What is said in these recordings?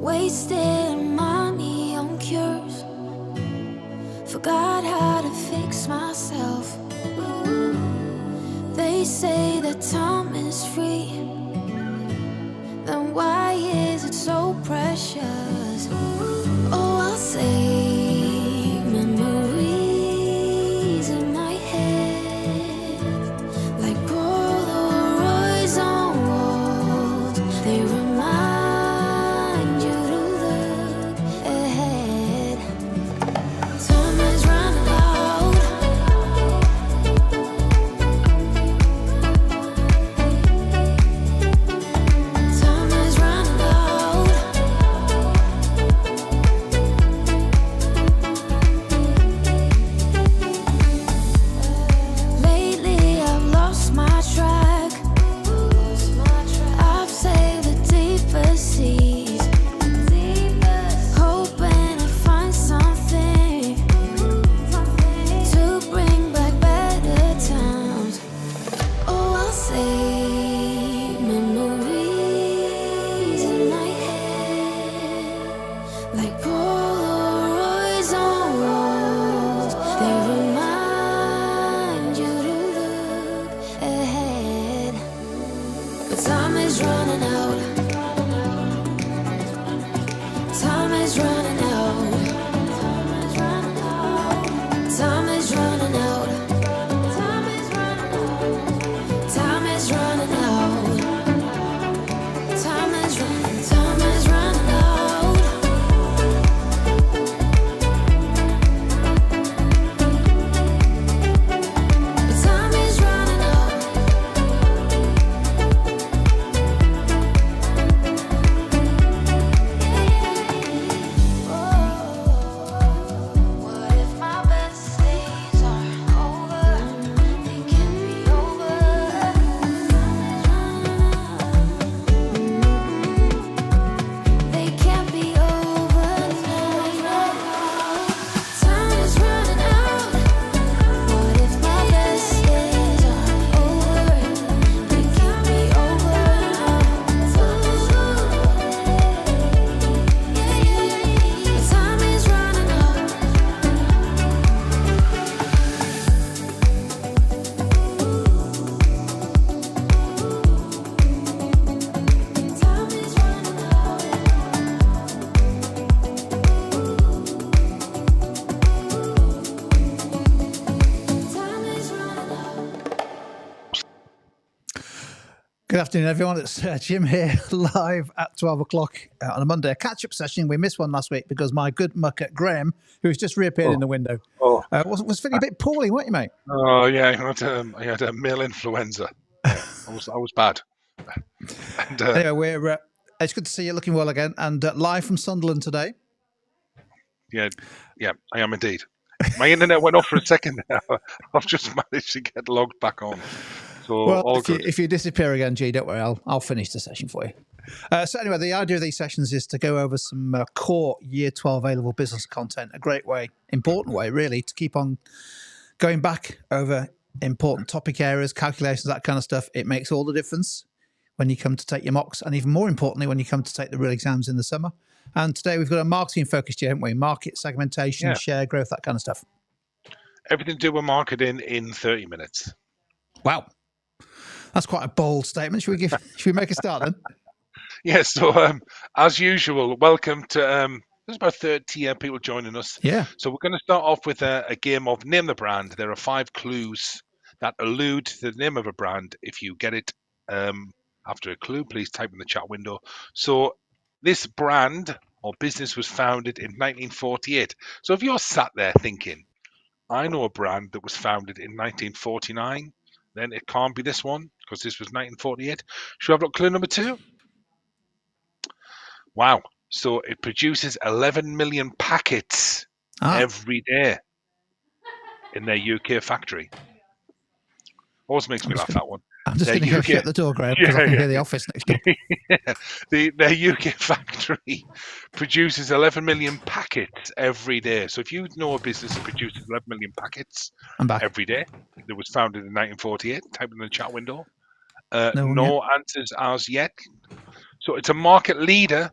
Wasting money on cures. Forgot how to fix myself. They say that time is free. Then why is it so precious? Oh, I'll save memories in my head, like Polaroids on walls. They remind you to look ahead. Time is running out. Time is running out. Lately I've lost my track. I've sailed the deeper seas, hoping to find something to bring back better times. Oh, I'll save memories in my head, like Polaroids on walls. They remind you to look ahead. But time is running out. Time is running out. Time is running out. Time is running out. Time is running out. Time is running. Time is running out. But time is running out. What if my best days are over? They can be over. They can't be over now. Time is running out. What if my best days are over? They can't be over now. Time is running out. Time is running out. Time is running out. Good afternoon, everyone. It's Jim here, live at 12 o'clock on a Monday. A catch-up session. We missed one last week because my good muck at Graham, who's just reappeared in the window, was feeling a bit poorly, weren't you, mate? Oh yeah, I had a male influenza. Yeah, I was bad. And Anyway, it's good to see you looking well again, and live from Sunderland today. yeah, I am indeed. My internet went off for a second now. I've just managed to get logged back on. So Well, all if you, good. if you disappear again, G, don't worry, I'll finish the session for you. So anyway, the idea of these sessions is to go over some core Year 12 A-level business content, a great way, important way, really, to keep on going back over important topic areas, calculations, that kind of stuff. It makes all the difference when you come to take your mocks, and even more importantly, when you come to take the real exams in the summer. And today we've got a marketing focus here, haven't we? Market, segmentation, Yeah. share growth, that kind of stuff. Everything to do with marketing in 30 minutes. Wow. That's quite a bold statement. Should we make a start then? Yeah, so as usual, welcome to there's about 30 people joining us. Yeah. So we're going to start off with a game of Name the Brand. There are 5 clues that allude to the name of a brand. If you get it after a clue, please type in the chat window. So this brand or business was founded in 1948. So if you're sat there thinking, I know a brand that was founded in 1949, then it can't be this one because this was 1948. Should we have a look at clue number 2? Wow. So it produces 11 million packets every day in their UK factory. Always makes me laugh, that one. I'm just going to go shut the door, Graham, because I can hear the office next door. Their UK factory produces 11 million packets every day. So if you know a business that produces 11 million packets every day, that was founded in 1948, type in the chat window. No answers as yet. So it's a market leader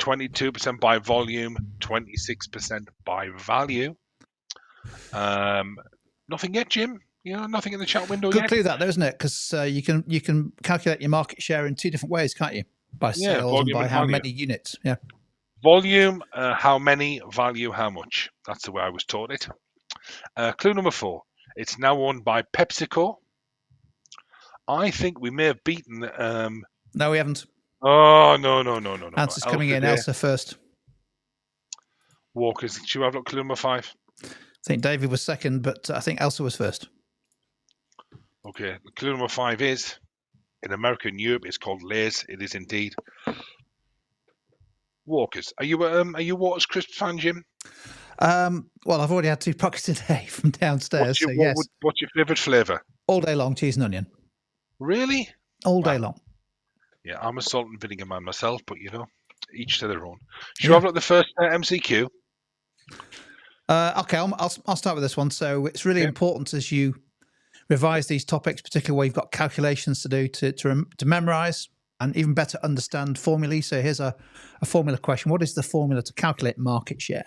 22% by volume, 26% by value. Nothing yet, Jim? Nothing in the chat window Good yet? clue that, though, isn't it? Because you can calculate your market share in two different ways, can't you? By Yeah, sales and volume by and how value. many units. Yeah. Volume, how many, value, how much. That's the way I was taught it. Clue number 4. It's now owned by PepsiCo. I think we may have beaten... No, we haven't. Oh, no. Answers coming in. there. Elsa first. Walkers, should we have a look? Clue number 5? I think David was second, but I think Elsa was first. Okay, clue number 5 is, in America and Europe, it's called Lay's. It is indeed. Walkers. Are you a Waters Crisp fan, Jim? Well, I've already had 2 pockets today from downstairs, so yes. What's your favourite flavour? All day long, cheese and onion. Really? All day long. Yeah, I'm a salt and vinegar man myself, but each to their own. Should we have a look at the first MCQ? Okay, I'll start with this one. So it's really important as you revise these topics, particularly where you've got calculations to do to memorize and even better understand formulae. So here's a formula question. What is the formula to calculate market share?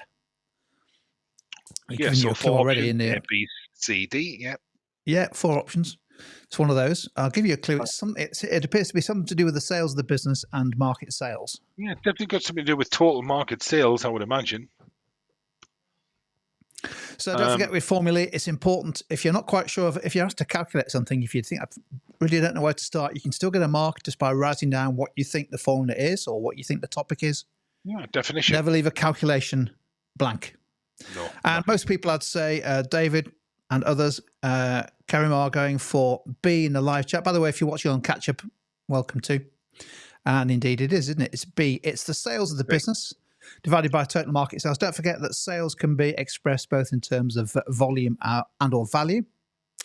So 4 already in there. A, B, C, D, yeah. Yeah, 4 options. It's one of those. I'll give you a clue. It appears to be something to do with the sales of the business and market sales. Yeah, it's definitely got something to do with total market sales, I would imagine. So don't forget with formulae, it's important if you're not quite sure if you're asked to calculate something, if you think I really don't know where to start, you can still get a mark just by writing down what you think the formula is or what you think the topic is. Yeah, definition. Never leave a calculation blank. No. And most people, I'd say, David and others, Karim are going for B in the live chat. By the way, if you're watching on catch up, welcome to. And indeed it is, isn't it? It's B. It's the sales of the business divided by total market sales. Don't forget that sales can be expressed both in terms of volume and or value.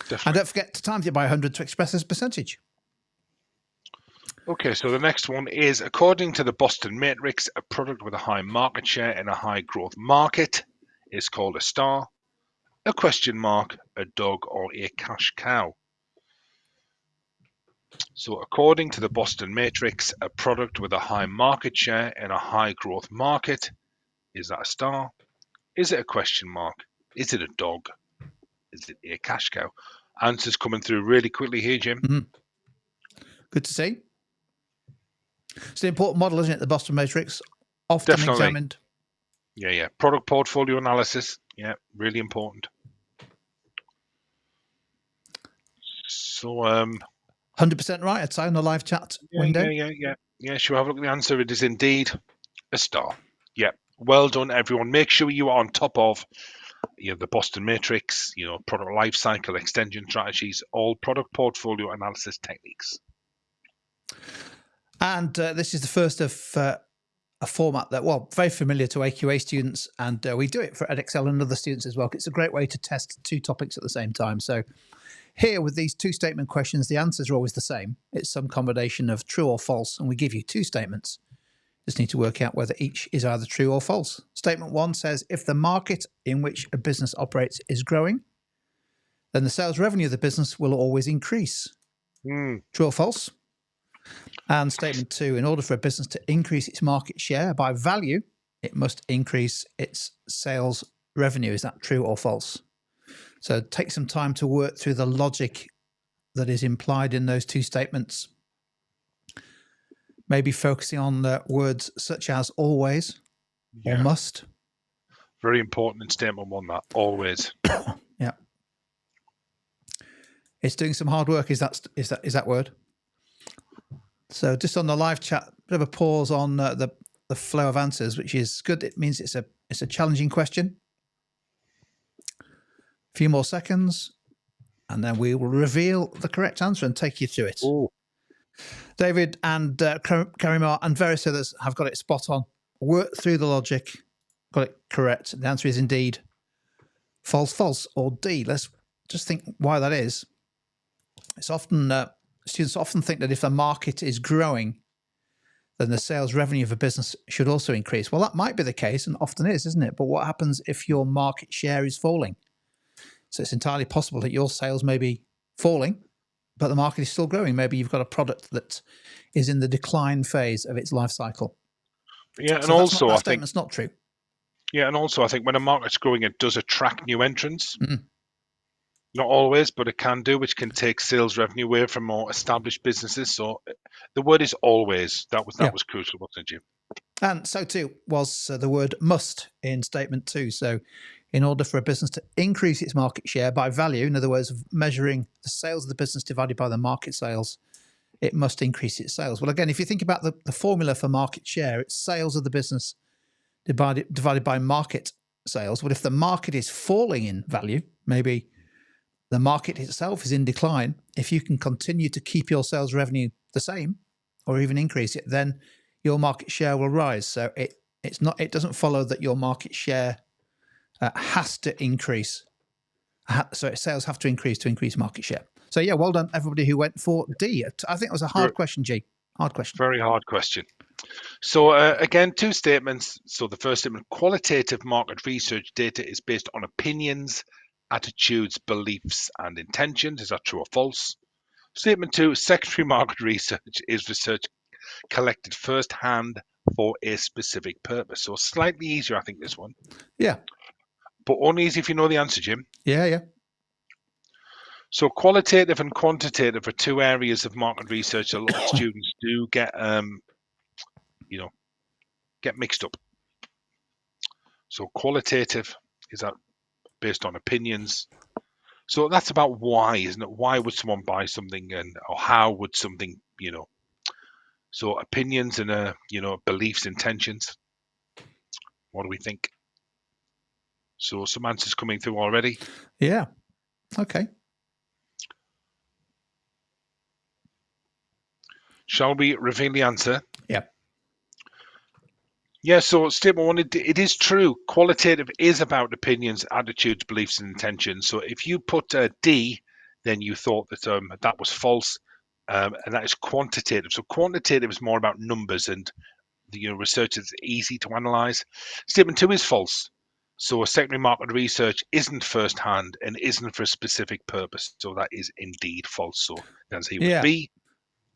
Definitely. And don't forget to times it by 100 to express as percentage. Okay, so the next one is, according to the Boston Matrix, a product with a high market share in a high growth market is called a star, a question mark, a dog, or a cash cow. So according to the Boston Matrix, a product with a high market share in a high growth market, is that a star? Is it a question mark? Is it a dog? Is it a cash cow? Answers coming through really quickly here, Jim. Mm-hmm. Good to see. It's an important model, isn't it? The Boston Matrix, often examined. Yeah. Product portfolio analysis. Yeah, really important. So, 100% right, I'd say, on the live chat window. Yeah. Should we have a look at the answer? It is indeed a star. Yeah. Well done, everyone. Make sure you are on top of the Boston Matrix, product life cycle extension strategies, all product portfolio analysis techniques. And this is the first of a format that, very familiar to AQA students, and we do it for Edexcel and other students as well. It's a great way to test 2 topics at the same time. So here with these 2 statement questions, the answers are always the same. It's some combination of true or false, and we give you 2 statements. Just need to work out whether each is either true or false. Statement 1 says, if the market in which a business operates is growing, then the sales revenue of the business will always increase. True or false? And statement 2, in order for a business to increase its market share by value, it must increase its sales revenue. Is that true or false? So take some time to work through the logic that is implied in those 2 statements. Maybe focusing on words such as always or must. Very important in statement 1, that always. Yeah. It's doing some hard work, is that word? So just on the live chat, bit of a pause on the flow of answers, which is good. It means it's a challenging question. A few more seconds, and then we will reveal the correct answer and take you through it. Ooh. David and Karimar and various others have got it spot on. Work through the logic, got it correct. The answer is indeed false, or D. Let's just think why that is. It's often students often think that if the market is growing, then the sales revenue of a business should also increase. Well, that might be the case, and often is, isn't it? But what happens if your market share is falling? So it's entirely possible that your sales may be falling, but the market is still growing. Maybe you've got a product that is in the decline phase of its life cycle. Yeah, and So also that I think statement's not true. when a market's growing, it does attract new entrants. Mm. Not always, but it can do, which can take sales revenue away from more established businesses. So the word is always. That Yeah. was crucial, wasn't it, Jim? And so too was the word must in statement 2. So in order for a business to increase its market share by value, in other words, measuring the sales of the business divided by the market sales, it must increase its sales. Well, again, if you think about the formula for market share, it's sales of the business divided by market sales. Well, if the market is falling in value, maybe the market itself is in decline, if you can continue to keep your sales revenue the same or even increase it, then your market share will rise. So it doesn't follow that your market share has to increase. So sales have to increase market share. So yeah, well done everybody who went for D. I think it was a hard question, G. Hard question. Very hard question. So again, two statements. So the first statement: qualitative market research data is based on opinions, attitudes, beliefs, and intentions. Is that true or false? Statement 2: secondary market research is research collected firsthand for a specific purpose. So slightly easier, I think, this one. Yeah. But only easy if you know the answer, Jim. Yeah. So qualitative and quantitative are two areas of market research a lot of students do get mixed up. So qualitative is that based on opinions. So that's about why, isn't it? Why would someone buy something, or how would something, So opinions and beliefs, intentions. What do we think? So some answers coming through already. Yeah. Okay. Shall we reveal the answer? Yeah. Yeah, so statement 1, it is true. Qualitative is about opinions, attitudes, beliefs, and intentions. So if you put a D, then you thought that that was false, and that is quantitative. So quantitative is more about numbers, and the research is easy to analyze. Statement 2 is false. So a secondary market research isn't first-hand and isn't for a specific purpose. So that is indeed false. So the answer here was B.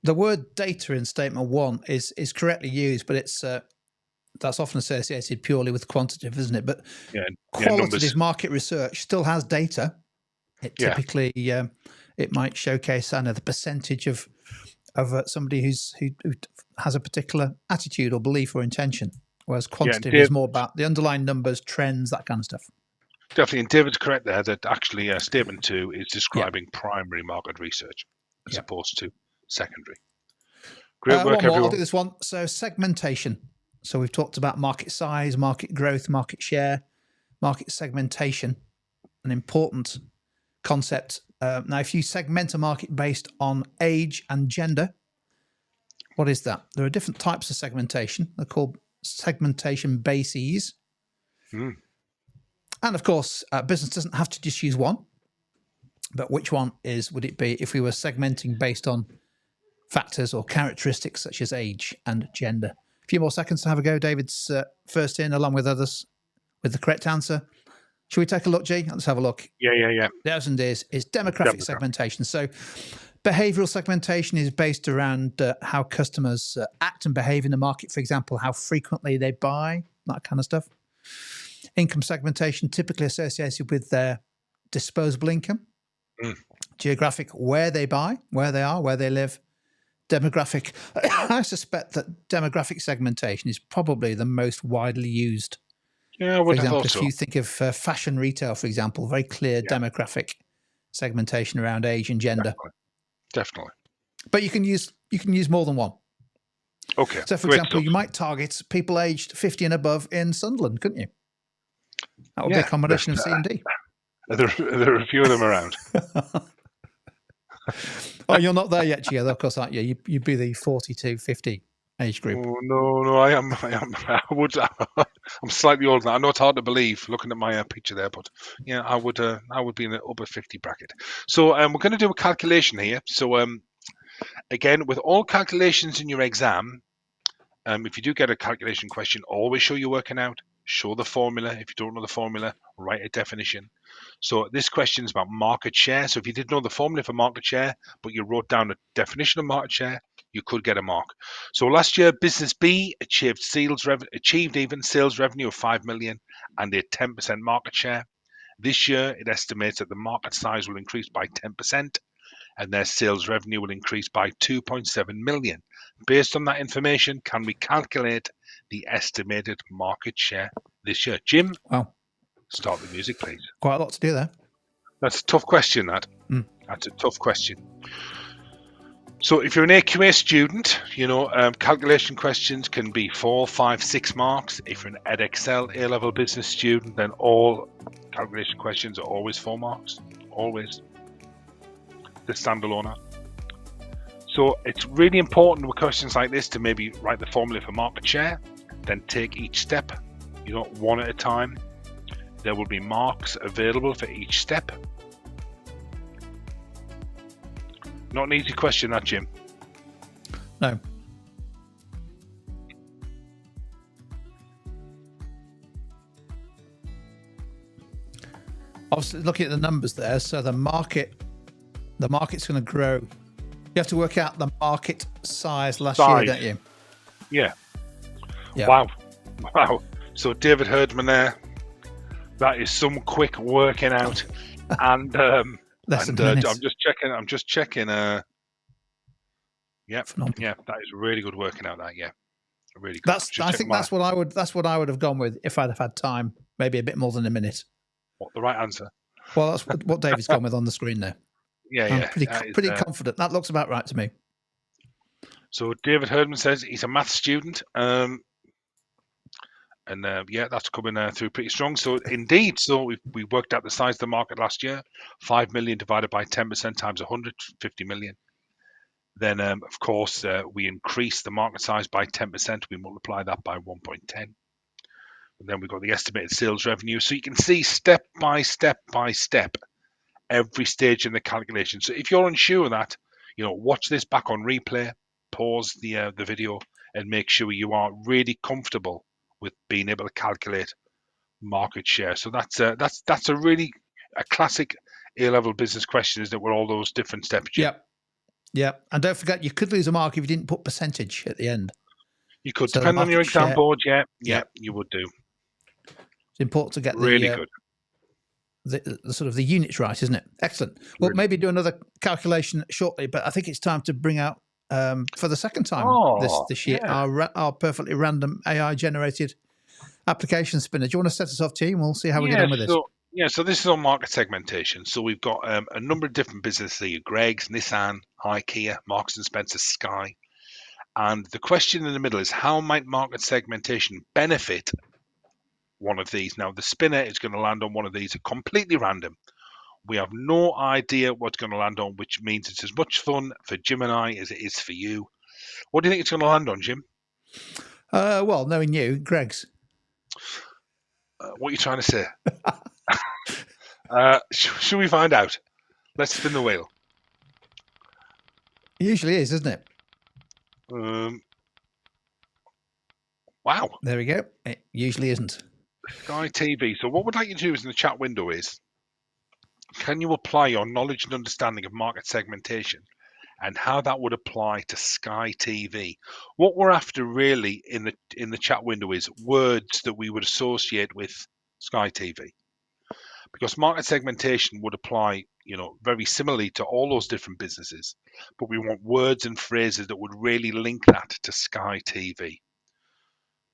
The word data in statement 1 is correctly used, but it's that's often associated purely with quantitative, isn't it? But qualitative market research still has data. It typically it might showcase the percentage of somebody who has a particular attitude or belief or intention, whereas quantitative is more about the underlying numbers, trends, that kind of stuff. Definitely, and David's correct there that actually statement 2 is describing primary market research as opposed to secondary. Great work, everyone. I'll do this one. So segmentation. So we've talked about market size, market growth, market share, market segmentation, an important concept. Now, if you segment a market based on age and gender, what is that? There are different types of segmentation. They're called segmentation bases. And of course, business doesn't have to just use one. But which one would it be if we were segmenting based on factors or characteristics such as age and gender? A few more seconds to have a go. David's first in, along with others, with the correct answer. Should we take a look, G? Let's have a look. Yeah. The answer is demographic segmentation. So behavioral segmentation is based around how customers act and behave in the market. For example, how frequently they buy, that kind of stuff. Income segmentation typically associated with their disposable income. Geographic, where they buy, where they are, where they live. Demographic, I suspect that demographic segmentation is probably the most widely used. Yeah, I would have thought so. For example, if you think of fashion retail, for example, very clear demographic segmentation around age and gender. Definitely. But you can use more than one. Okay. So, for example, you might target people aged 50 and above in Sunderland, couldn't you? That would be a combination of C and D. There are a few of them around. Oh, you're not there yet, Gio, of course, aren't you? You'd be the 40 to 50 age group. Oh, no, I am. I'm slightly older. I know it's hard to believe looking at my picture there, but yeah, I would be in the upper 50 bracket. So we're going to do a calculation here. So again, with all calculations in your exam, if you do get a calculation question, always show you're working out. Show the formula. If you don't know the formula, write a definition. So this question is about market share. So if you didn't know the formula for market share, but you wrote down a definition of market share, you could get a mark. So last year, Business B achieved sales revenue of 5 million and a 10% market share. This year, it estimates that the market size will increase by 10% and their sales revenue will increase by 2.7 million. Based on that information, can we calculate the estimated market share this year? Jim, Wow, start the music, please. quite a lot to do there. That's a tough question, that. That's a tough question. So if you're an AQA student, calculation questions can be 4, 5, 6 marks. If you're an EdXL A-level business student, then all calculation questions are always 4 marks. Always. The standalone. So it's really important with questions like this to maybe write the formula for market share, then take each step, one at a time. There will be marks available for each step. Not an easy question, that, Jim. No. Obviously, looking at the numbers there, so the market's going to grow. You have to work out the market size last year, don't you? Yeah. Yeah. Wow. So David Herdman there. That is some quick working out, and I'm just checking. Yeah, that is really good working out. That really good. I think that's what I would have gone with if I'd have had time, maybe a bit more than a minute. What, the right answer? Well, that's what David's gone with on the screen there. I'm pretty confident. That looks about right to me. So David Herdman says he's a maths student. That's coming through pretty strong. So indeed, we worked out the size of the market last year, 5 million divided by 10% times 150 million. Then, of course, we increased the market size by 10%. We multiply that by 1.10. And then we've got the estimated sales revenue. So you can see step by step by step, every stage in the calculation. So if you're unsure of that, watch this back on replay, pause the video, and make sure you are really comfortable with being able to calculate market share. So that's a really classic A-level business question, isn't it? With all those different steps. Yep. And don't forget, you could lose a mark if you didn't put percentage at the end. You could, depending on your exam board. Yeah, you would do. It's important to get really good. The sort of the units right, isn't it? Excellent. We'll maybe do another calculation shortly, but I think it's time to bring out for the second time this year our perfectly random AI generated application spinner. Do you want to set us off, team? We'll see how we get on with this. So this is on market segmentation. So we've got a number of different businesses here: Greggs, Nissan, IKEA, Marks and Spencer, Sky. And the question in the middle is, how might market segmentation benefit one of these? Now, the spinner is going to land on one of these, completely random. We have no idea what's going to land on, which means it's as much fun for Jim and I as it is for you. What do you think it's going to land on, Jim? Well, knowing you, Greggs. What are you trying to say? Should we find out? Let's spin the wheel. It usually is, isn't it? Wow. There we go. It usually isn't. Sky TV. So what we'd like you to do is in the chat window is, can you apply your knowledge and understanding of market segmentation and how that would apply to Sky TV? What we're after really in the chat window is words that we would associate with Sky TV. Because market segmentation would apply, very similarly to all those different businesses, but we want words and phrases that would really link that to Sky TV.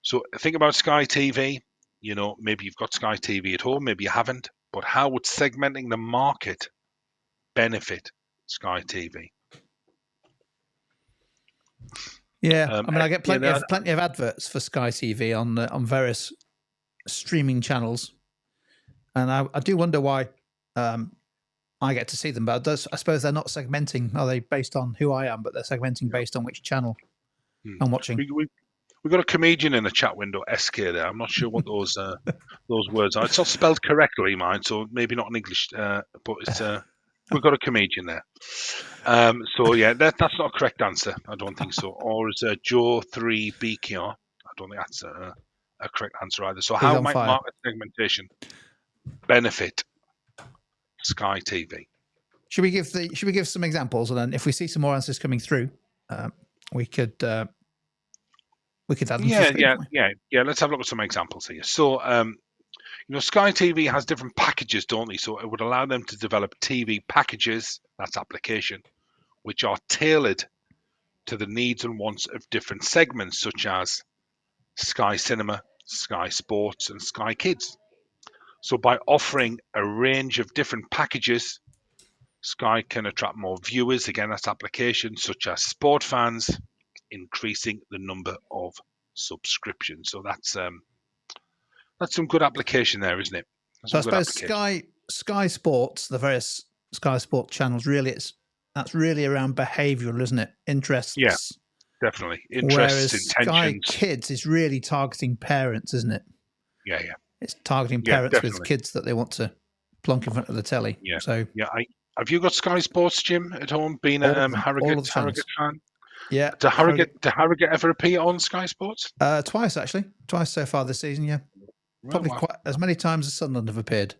So think about Sky TV. Maybe you've got Sky TV at home, maybe you haven't, but how would segmenting the market benefit Sky TV? Yeah, I get plenty of adverts for Sky TV on various streaming channels. And I do wonder why I get to see them, but I suppose they're not segmenting. Are they based on who I am? But they're segmenting based on which channel I'm watching. We've got a comedian in the chat window, SK there. I'm not sure what those words are. It's not spelled correctly, mine, so maybe not in English, but it's we've got a comedian there. That's not a correct answer. I don't think so. Or is Joe 3BKR? I don't think that's a correct answer either. So how might market segmentation benefit Sky TV? Should we give some examples, and then if we see some more answers coming through, we could add them to the Yeah, screen. yeah, Can't yeah. Let's have a look at some examples here. So, Sky TV has different packages, don't they? So it would allow them to develop TV packages, that's application, which are tailored to the needs and wants of different segments, such as Sky Cinema, Sky Sports, and Sky Kids. So by offering a range of different packages, Sky can attract more viewers, again, that's application, such as sport fans, increasing the number of subscriptions. So that's some good application there, isn't it? That's So I some good suppose application. Sky Sports, the various Sky Sports channels, really, that's really around behavioural, isn't it? Yeah, Interests. definitely. Whereas Interests, Sky intentions. Kids is really targeting parents, isn't it? Yeah, yeah, It's targeting yeah, parents with definitely. kids that they want to plonk in front of the telly. Yeah, So yeah. Have you got Sky Sports, Jim, at home? Being all a of them, all of the Harrogate channels. fan. Yeah, Did Harrogate ever appear on Sky Sports? twice actually, twice so far this season. Yeah, Well, probably wow. quite as many times as Sunderland have appeared.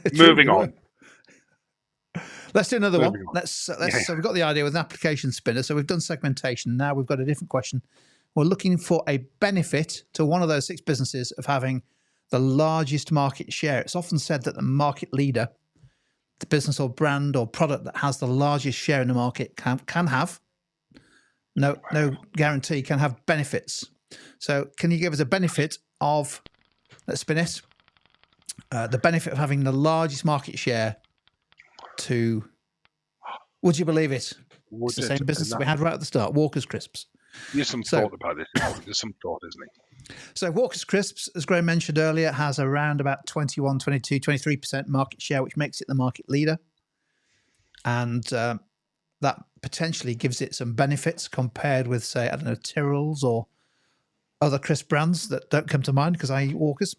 It Moving truly on. were. Let's do another one. Moving on. Let's. Yeah. So we've got the idea with an application spinner. So we've done segmentation. Now we've got a different question. We're looking for a benefit to one of those 6 businesses of having the largest market share. It's often said that the market leader, the business or brand or product that has the largest share in the market, can have no guarantee, can have benefits. So can you give us a benefit of, let's spin it, the benefit of having the largest market share to, would you believe it? It's the same business that we had right at the start, Walker's Crisps. There's some thought about this. There's some thought, isn't it? So Walker's Crisps, as Graham mentioned earlier, has around about 21, 22, 23% market share, which makes it the market leader. And that potentially gives it some benefits compared with, say, I don't know, Tyrrell's or other crisp brands that don't come to mind because I eat Walker's.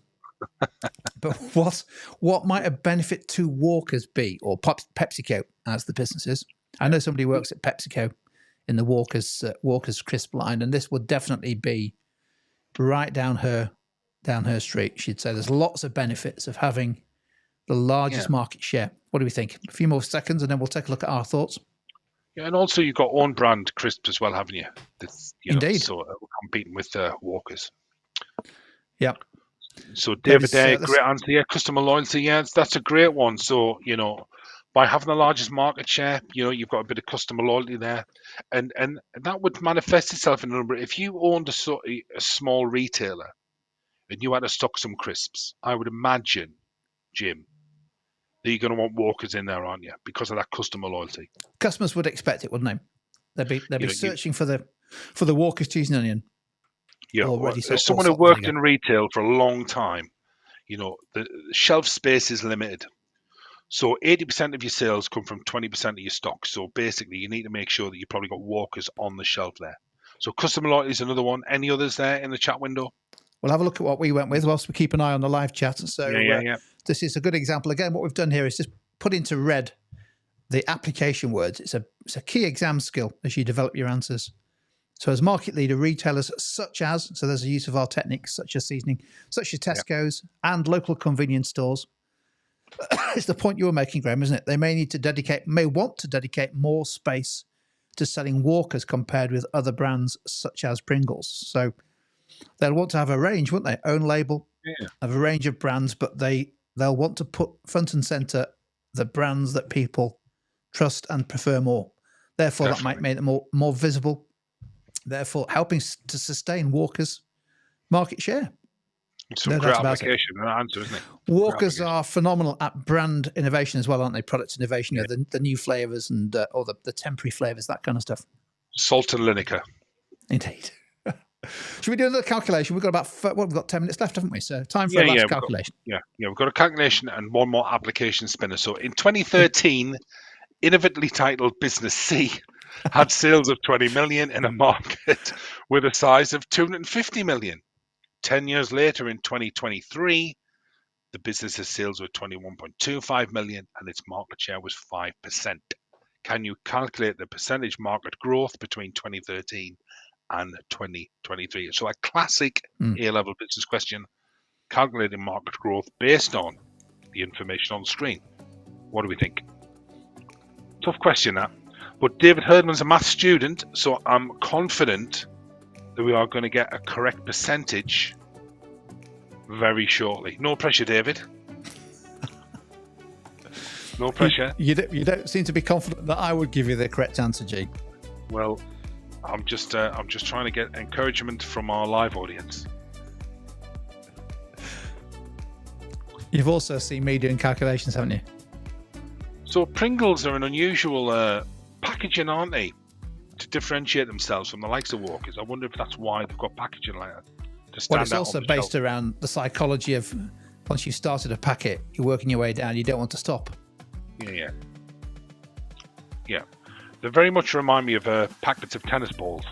But what might a benefit to Walker's be, or PepsiCo as the business is? I know somebody works at PepsiCo in the Walker's crisp line, and this would definitely be right down her street. She'd say there's lots of benefits of having the largest market share. What do we think? A few more seconds, and then we'll take a look at our thoughts. Yeah, and also you've got own brand crisps as well, haven't you? That's, Indeed. So competing with Walkers. Yeah. So David, great answer. Yeah, customer loyalty. Yeah, that's a great one. So by having the largest market share, you've got a bit of customer loyalty there, and that would manifest itself in a number. If you owned a small retailer and you had to stock some crisps, I would imagine, Jim, that you're going to want Walkers in there, aren't you? Because of that customer loyalty. Customers would expect it, wouldn't they? They'd be searching for the Walker's cheese and onion. Yeah, as someone who worked in retail for a long time, the shelf space is limited. So 80% of your sales come from 20% of your stock. So basically, you need to make sure that you've probably got Walkers on the shelf there. So customer loyalty is another one. Any others there in the chat window? We'll have a look at what we went with whilst we keep an eye on the live chat. So yeah. This is a good example. Again, what we've done here is just put into red the application words. It's a key exam skill as you develop your answers. So as market leader, retailers such as, so there's a use of our techniques such as seasoning, such as Tesco's and local convenience stores. It's the point you were making, Graham, isn't it? They may want to dedicate more space to selling Walkers compared with other brands such as Pringles. So they'll want to have a range, won't they? Own label, have a range of brands, but they'll want to put front and center the brands that people trust and prefer more. Therefore, That might make them more visible. Therefore, helping to sustain Walker's market share. It's some great application and answer, isn't it? Walkers are phenomenal at brand innovation as well, aren't they? Product innovation, the new flavors and or the temporary flavors, that kind of stuff. Salt and Lineker. Indeed. Should we do another calculation? We've got 10 minutes left, haven't we? So time for a last calculation. We've got a calculation and one more application spinner. So in 2013, innovatively titled Business C had sales of 20 million in a market with a size of 250 million. 10 years later in 2023, the business's sales were 21.25 million and its market share was 5%. Can you calculate the percentage market growth between 2013 and 2023? So a classic A-level business question, calculating market growth based on the information on the screen. What do we think? Tough question, that. But David Herdman's a math student, so I'm confident that we are going to get a correct percentage very shortly. No pressure, David. No pressure. You don't seem to be confident that I would give you the correct answer, G. Well, I'm just trying to get encouragement from our live audience. You've also seen me doing calculations, haven't you? So Pringles are an unusual packaging, aren't they? To differentiate themselves from the likes of Walkers. I wonder if that's why they've got packaging like that. To stand Well, it's out also on the based shelf. around the psychology of once you've started a packet, you're working your way down. You don't want to stop. Yeah. They very much remind me of packets of tennis balls.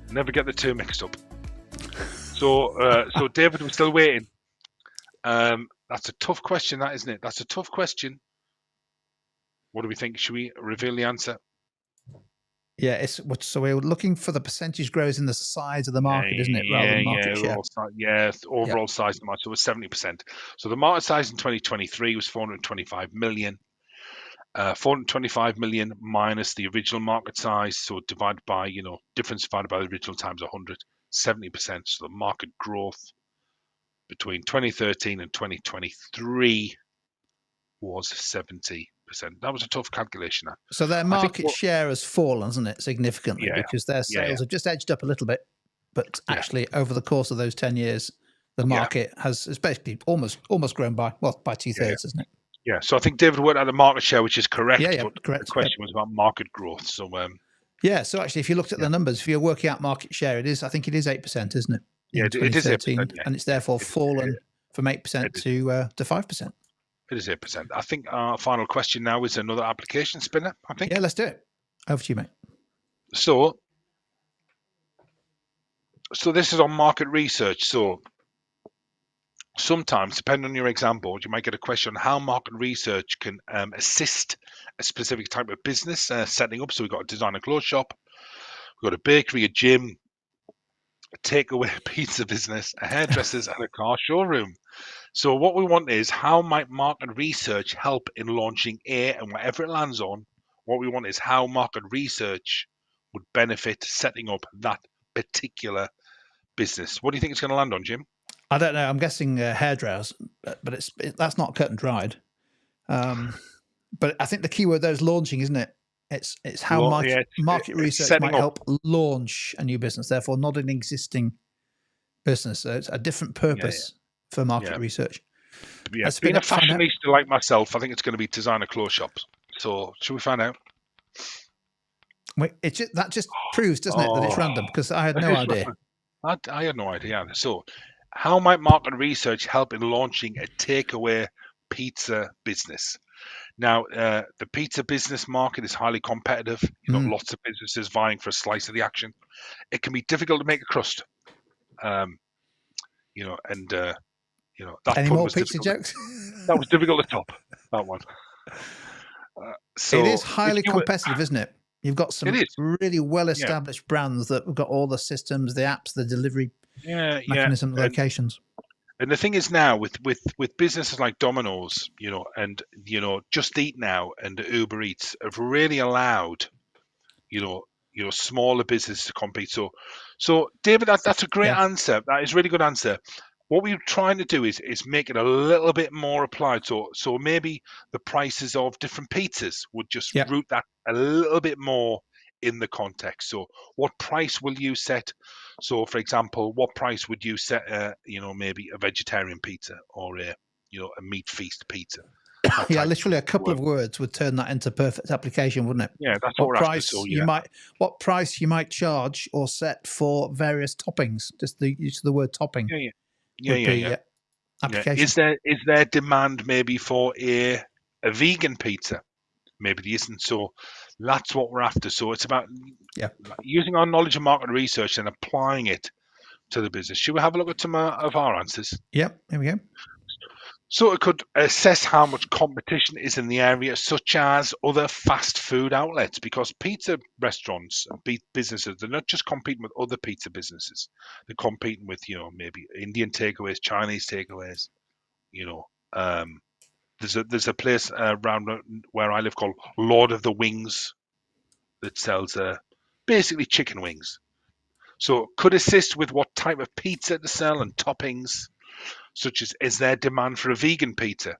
Never get the two mixed up. So David, we're still waiting. That's a tough question, that isn't it? That's a tough question. What do we think? Should we reveal the answer? Yeah, so we're looking for the percentage grows in the size of the market, isn't it, rather than market share? Overall size of the market. So it was 70%. So the market size in 2023 was 425 million. 425 million minus the original market size, so divided by, difference divided by the original times 100, 70%. So the market growth between 2013 and 2023 was 70%. That was a tough calculation. So their market share has fallen, hasn't it, significantly, because their sales have just edged up a little bit, but actually over the course of those 10 years, the market has basically almost grown by 2/3, isn't it? Yeah, so I think David worked out the market share, which is correct. But correct. The question was about market growth. So so actually, if you looked at the numbers, if you're working out market share, I think it is 8%, isn't it? Yeah, it is 8%, and it's therefore fallen from 8% to 5%. It is 8%. I think our final question now is another application spinner, I think. Yeah, let's do it. Over to you, mate. So this is on market research. So sometimes, depending on your exam board, you might get a question on how market research can assist a specific type of business setting up. So we've got a design and clothes shop, we've got a bakery, a gym, a takeaway pizza business, a hairdresser's, and a car showroom. So what we want is, how might market research help in launching A, and whatever it lands on, what we want is how market research would benefit setting up that particular business. What do you think it's going to land on, Jim? I don't know. I'm guessing hairdressers, but that's not cut and dried. But I think the key word there is launching, isn't it? It's how market research might help launch a new business, therefore not an existing business. So it's a different purpose for market research. Yeah, being a fashionista like myself, I think it's going to be designer clothes shops. So should we find out? Wait, that just proves, doesn't it, that it's random, because I had no idea. I had no idea. So how might market research help in launching a takeaway pizza business? Now, the pizza business market is highly competitive. You've got lots of businesses vying for a slice of the action. It can be difficult to make a crust. That Any pun more was pizza difficult. jokes? That was difficult to top, that one. So it is highly competitive, isn't it? You've got some really well-established brands that have got all the systems, the apps, the delivery mechanism, locations. And the thing is now with businesses like Domino's, and Just Eat Now and Uber Eats have really allowed, smaller businesses to compete. So David, that's a great answer. That is a really good answer. What we're trying to do is make it a little bit more applied. So maybe the prices of different pizzas would just root that a little bit more in the context. So what price will you set? So for example, what price would you set, maybe a vegetarian pizza or a meat feast pizza? Literally a couple of words would turn that into perfect application, wouldn't it? Yeah, that's what we're after. So, what price you might charge or set for various toppings. Just the use of the word topping. Application. Is there demand maybe for a vegan pizza? Maybe there isn't. So that's what we're after. So it's about using our knowledge of market research and applying it to the business. Should we have a look at some of our answers? Yep, here we go. So it could assess how much competition is in the area, such as other fast food outlets, because pizza restaurants and businesses, they're not just competing with other pizza businesses. They're competing with, maybe Indian takeaways, Chinese takeaways, there's a place around where I live called Lord of the Wings that sells basically chicken wings. So could assist with what type of pizza to sell and toppings, such as is there demand for a vegan pizza?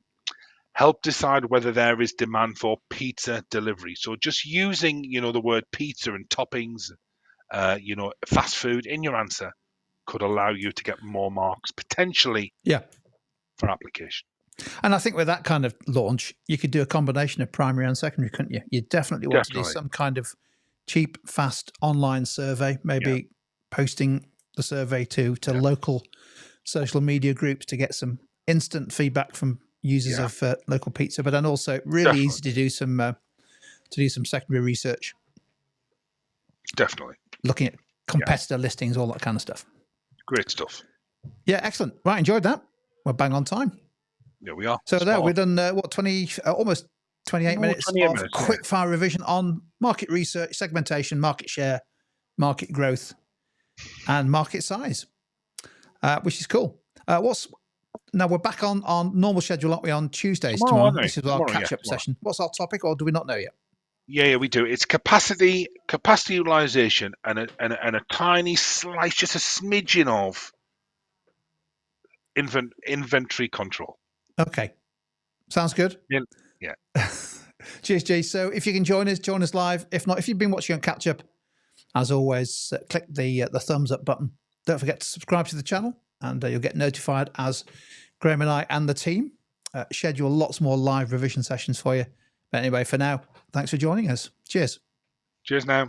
Help decide whether there is demand for pizza delivery. So just using, the word pizza and toppings, fast food in your answer could allow you to get more marks potentially Yeah. for application. And I think with that kind of launch, you could do a combination of primary and secondary, couldn't you? You definitely want to do Definitely. some kind of cheap, fast online survey, maybe posting the survey to local social media groups to get some instant feedback from users of local pizza, but then also really easy to do some secondary research. Definitely. Looking at competitor listings, all that kind of stuff. Great stuff. Yeah, excellent. Right, enjoyed that. We're bang on time. Yeah, we are. So there, we've done almost 28 minutes of quick fire revision on market research, segmentation, market share, market growth, and market size, which is cool. Now we're back on normal schedule, aren't we, on Tuesdays tomorrow? This is our catch-up session. What's our topic, or do we not know yet? Yeah, we do. It's capacity utilization, and a tiny slice, just a smidgen of inventory control. Okay, sounds good. Yeah. Cheers, G. So if you can join us live. If not, if you've been watching on catch up, as always, click the thumbs up button. Don't forget to subscribe to the channel, and you'll get notified as Graham and I and the team schedule lots more live revision sessions for you. But anyway, for now, thanks for joining us. Cheers. Cheers now.